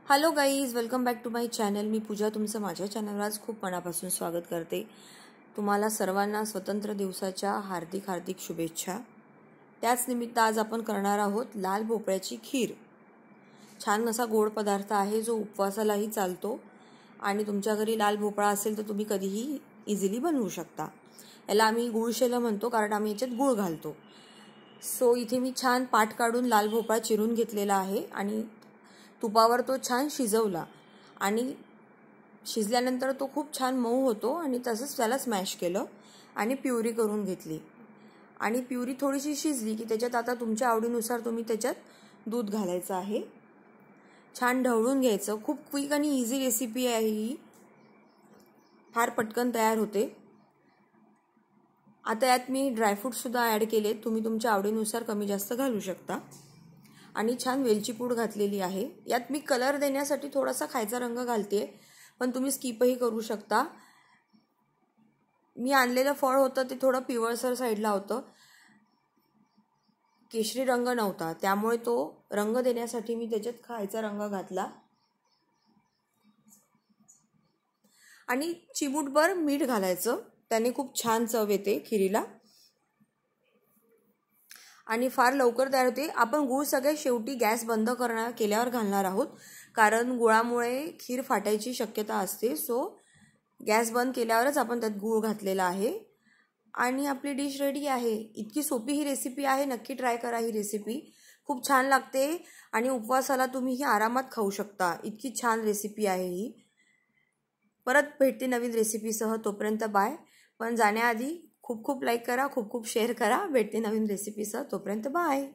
Hello guys, welcome back to my channel. मी पूजा तुमचं माझ्या चॅनलवर आज खूप मनापासून स्वागत करते. तुम्हाला सर्वांना स्वतंत्र दिवसाच्या हार्दिक हार्दिक शुभेच्छा. त्याच निमित्त आज आपण करणार आहोत लाल भोपळ्याची खीर. छान असा गोड पदार्थ आहे जो उपवासालाही चालतो आणि तुमच्या घरी लाल भोपळा असेल तर तुम्ही कधीही इझिली बनवू शकता. याला आम्ही गुळशेलं म्हणतो कारण आम्ही याच्यात गुळ घालतो. सो इथे मी छान पाट काढून लाल भोपळा चिरून घेतलेला आहे आणि तुपावर तो छान शिजवला आणि शिजल्यानंतर तो खूप छान मऊ होतो आणि तसंच त्याला स्मॅश केलं आणि प्युरी करून घेतली. आणि प्युरी थोडीशी शिजली की त्याच्यात आता तुमच्या आवडीनुसार तुम्ही त्याच्यात दूध घालायचं आहे. छान ढवळून घ्यायचं. खूप क्विक आणि इझी रेसिपी आहे ही, फार पटकन तयार होते. आता यात मी ड्रायफ्रूटसुद्धा ॲड केले, तुम्ही तुमच्या आवडीनुसार कमी जास्त घालू शकता. आणि छान वेलची पूड घातलेली आहे. यात मी कलर देण्यासाठी थोडासा खायचा रंग घालते, पण तुम्ही स्किपही करू शकता. मी आणलेलं फळ होतं ते थोडं पिवळसर साईडला होतं, केशरी रंग नव्हता, त्यामुळे तो रंग देण्यासाठी मी त्याच्यात खायचा रंग घातला. आणि चिमूटभर मीठ घालायचं, त्याने खूप छान चव येते खिरीला आणि फार लवकर तयार होते. आपण गूळ सगळ्यात शेवटी गॅस बंद केल्यावर घालणार आहोत कारण गुळामुळे खीर फाटायची शक्यता असते. सो गॅस बंद केल्यावरच आपण त्यात गूळ घातलेला आहे आणि आपली डिश रेडी आहे. इतकी सोपी ही रेसिपी आहे, नक्की ट्राय करा. ही रेसिपी खूप छान लागते आणि उपवासाला तुम्ही ही आरामात खाऊ शकता. इतकी छान रेसिपी आहे ही. परत भेटते नवीन रेसिपीसह, तोपर्यंत बाय. पण जाण्याआधी खूप खूप लाईक करा, खूप खूप शेअर करा. भेटते नवीन रेसिपीसह, तोपर्यंत बाय.